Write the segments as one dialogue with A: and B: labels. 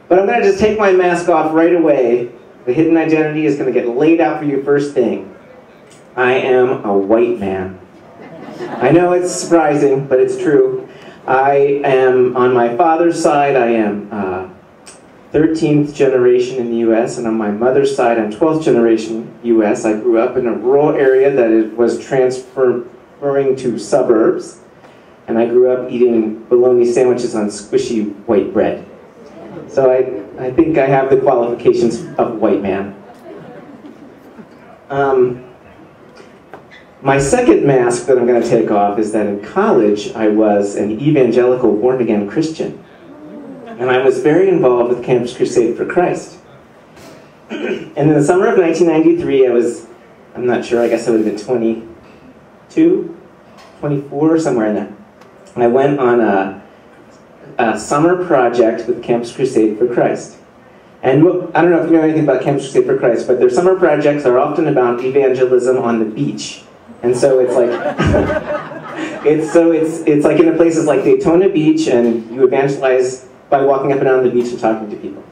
A: But I'm going to just take my mask off right away. The hidden identity is going to get laid out for you first thing. I am a white man. I know it's surprising, but it's true. I am, on my father's side, I am 13th generation in the U.S., and on my mother's side, I'm 12th generation U.S. I grew up in a rural area that it was transferring to suburbs, and I grew up eating bologna sandwiches on squishy white bread. So I think I have the qualifications of white man. My second mask that I'm going to take off is that in college I was an evangelical born-again Christian. And I was very involved with Campus Crusade for Christ. And in the summer of 1993, I'm not sure, I guess I would have been 22, 24, somewhere in there. And I went on a summer project with Campus Crusade for Christ. And I don't know if you know anything about Campus Crusade for Christ, but their summer projects are often about evangelism on the beach. And so it's like, it's like in places like Daytona Beach, and you evangelize by walking up and down the beach and talking to people.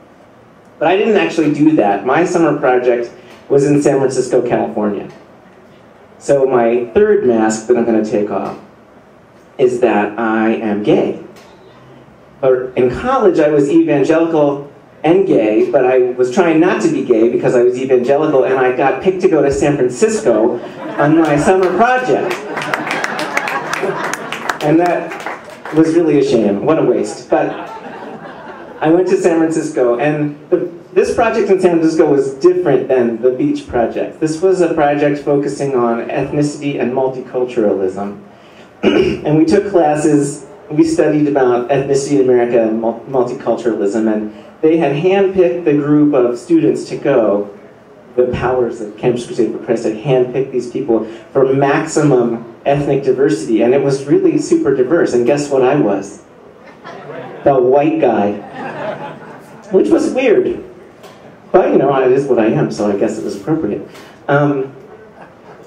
A: But I didn't actually do that. My summer project was in San Francisco, California. So my third mask that I'm going to take off is that I am gay. But in college I was evangelical and gay, but I was trying not to be gay because I was evangelical, and I got picked to go to San Francisco on my summer project. And that was really a shame. What a waste. But I went to San Francisco, and this project in San Francisco was different than the beach project. This was a project focusing on ethnicity and multiculturalism. And we took classes, we studied about ethnicity in America and multiculturalism, and they had handpicked the group of students to go. The powers of Campus Crusade for Christ had handpicked these people for maximum ethnic diversity, and it was really super diverse. And guess what I was? The white guy. Which was weird. But, you know, it is what I am, so I guess it was appropriate. And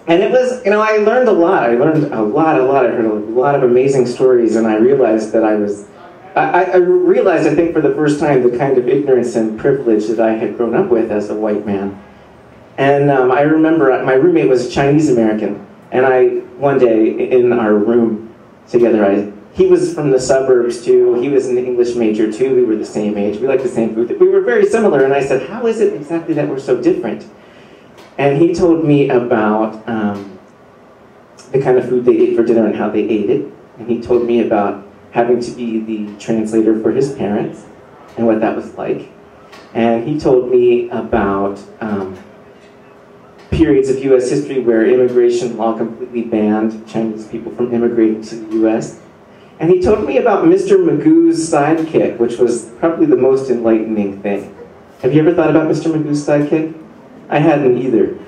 A: it was, you know, I learned a lot. I learned a lot. I heard a lot of amazing stories, and I realized that I realized, I think, for the first time, the kind of ignorance and privilege that I had grown up with as a white man. And I remember my roommate was Chinese American, and one day in our room together, he was from the suburbs too, he was an English major too, we were the same age, we liked the same food, we were very similar, and I said, how is it exactly that we're so different? And he told me about the kind of food they ate for dinner and how they ate it, and he told me about having to be the translator for his parents, and what that was like. And he told me about periods of U.S. history where immigration law completely banned Chinese people from immigrating to the U.S. And he told me about Mr. Magoo's sidekick, which was probably the most enlightening thing. Have you ever thought about Mr. Magoo's sidekick? I hadn't either.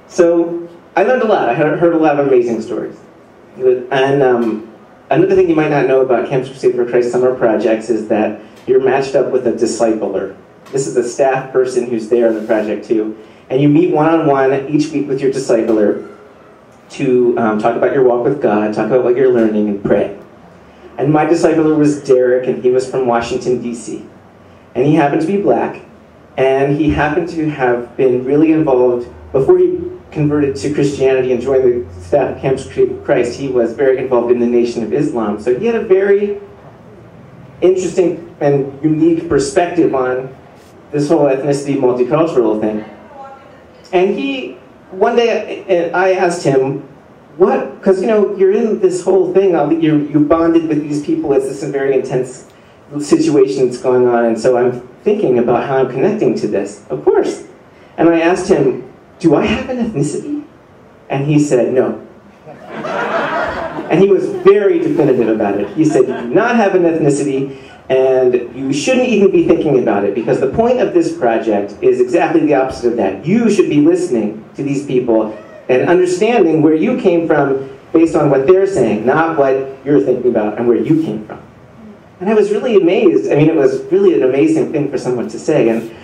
A: So I learned a lot. I heard a lot of amazing stories. And another thing you might not know about Campus Crusade for Christ summer projects is that you're matched up with a discipler. This is a staff person who's there on the project too. And you meet one-on-one each week with your discipler to talk about your walk with God, talk about what you're learning, and pray. And my discipler was Derek, and he was from Washington, D.C. And he happened to be black, and he happened to have been really involved, before he converted to Christianity and joined the staff of Campus Crusade for Christ, he was very involved in the Nation of Islam. So he had a very interesting and unique perspective on this whole ethnicity, multicultural thing. And one day I asked him, what, because you know, you're in this whole thing, you bonded with these people, it's this very intense situation that's going on, and so I'm thinking about how I'm connecting to this, of course. And I asked him, do I have an ethnicity? And he said, no. And he was very definitive about it. He said, you do not have an ethnicity, and you shouldn't even be thinking about it, because the point of this project is exactly the opposite of that. You should be listening to these people and understanding where you came from based on what they're saying, not what you're thinking about and where you came from. And I was really amazed. I mean, it was really an amazing thing for someone to say. And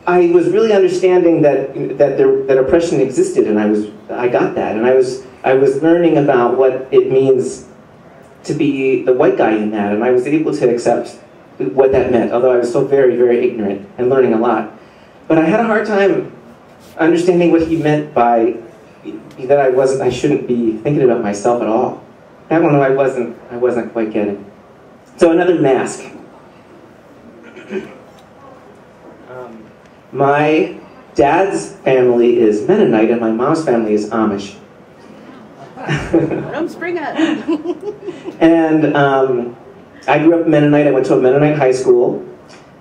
A: I was really understanding that oppression existed, and I got that. And I was learning about what it means to be the white guy in that, and I was able to accept what that meant, although I was still very, very ignorant and learning a lot. But I had a hard time understanding what he meant by that I shouldn't be thinking about myself at all. That one I wasn't quite getting. So another mask. My dad's family is Mennonite and my mom's family is Amish.
B: Don't spring up.
A: And I grew up Mennonite. I went to a Mennonite high school,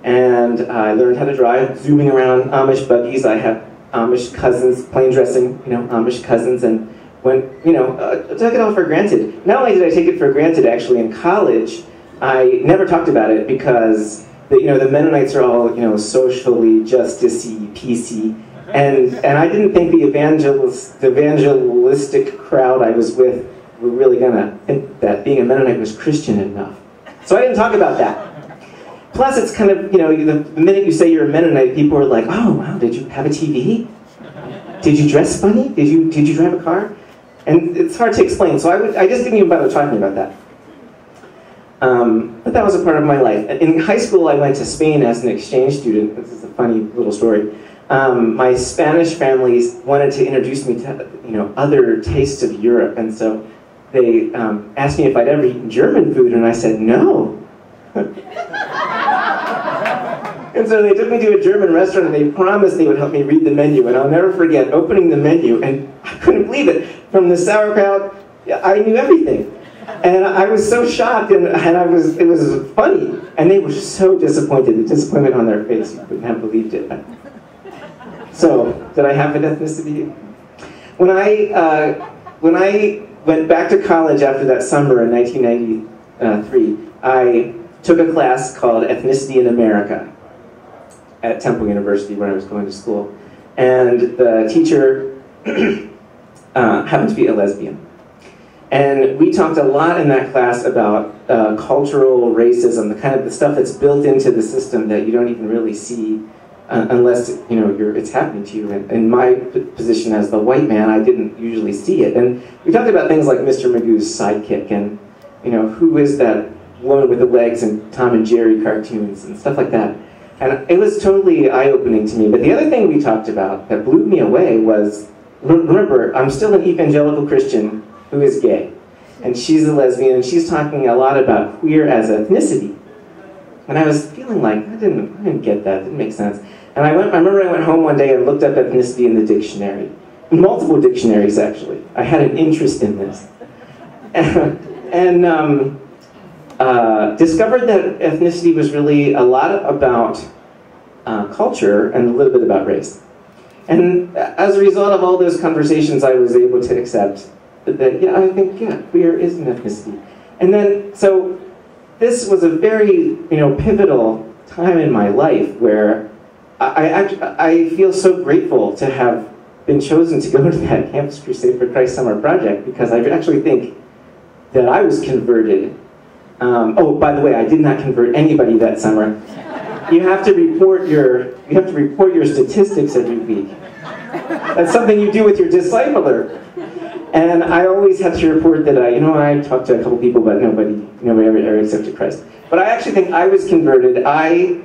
A: and I learned how to drive, zooming around Amish buggies. I have Amish cousins, plain dressing, Amish cousins, and took it all for granted. Not only did I take it for granted, actually, in college, I never talked about it because the Mennonites are all, socially justicey, PC, and I didn't think the evangelistic crowd I was with were really gonna think that being a Mennonite was Christian enough. So I didn't talk about that. Plus, it's kind of, the minute you say you're a Mennonite, people are like, oh, wow, did you have a TV? Did you dress funny? Did you drive a car? And it's hard to explain, so I just didn't even bother talking about that. But that was a part of my life. In high school, I went to Spain as an exchange student. This is a funny little story. My Spanish families wanted to introduce me to, other tastes of Europe, and so they asked me if I'd ever eaten German food, and I said no. And so they took me to a German restaurant, and they promised they would help me read the menu, and I'll never forget opening the menu, and I couldn't believe it. From the sauerkraut, I knew everything. And I was so shocked, and it was funny, and they were so disappointed, the disappointment on their face, you couldn't have believed it. So, did I have an ethnicity? When I went back to college after that summer in 1993, I took a class called Ethnicity in America at Temple University when I was going to school. And the teacher happened to be a lesbian. And we talked a lot in that class about cultural racism, the kind of the stuff that's built into the system that you don't even really see unless it's happening to you. And in my position as the white man, I didn't usually see it. And we talked about things like Mr. Magoo's sidekick and who is that woman with the legs in Tom and Jerry cartoons and stuff like that. And it was totally eye-opening to me. But the other thing we talked about that blew me away was, remember, I'm still an evangelical Christian who is gay. And she's a lesbian, and she's talking a lot about queer as ethnicity. And I was feeling like, I didn't get that, it didn't make sense. And I remember I went home one day and looked up ethnicity in the dictionary. Multiple dictionaries, actually. I had an interest in this. And discovered that ethnicity was really a lot about culture and a little bit about race. And as a result of all those conversations, I was able to accept that, I think, queer is an ethnicity. And then, so this was a very, pivotal time in my life where I feel so grateful to have been chosen to go to that Campus Crusade for Christ Summer Project, because I actually think that I was converted. Oh, by the way, I did not convert anybody that summer. You have to report your statistics every week. That's something you do with your discipler. And I always have to report that I talked to a couple people, but nobody ever accepted Christ. But I actually think I was converted. I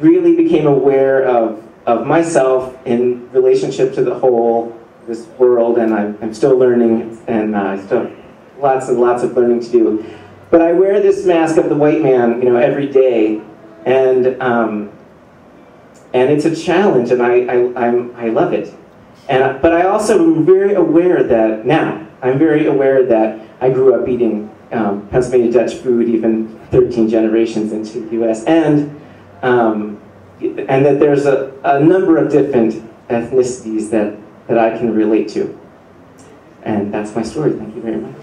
A: really became aware of myself in relationship to the whole, this world, and I'm still learning, and I still have lots and lots of learning to do. But I wear this mask of the white man, every day, and it's a challenge, and I love it. But I also am very aware that I grew up eating Pennsylvania Dutch food, even 13 generations into the U.S., and that there's a number of different ethnicities that I can relate to. And that's my story. Thank you very much.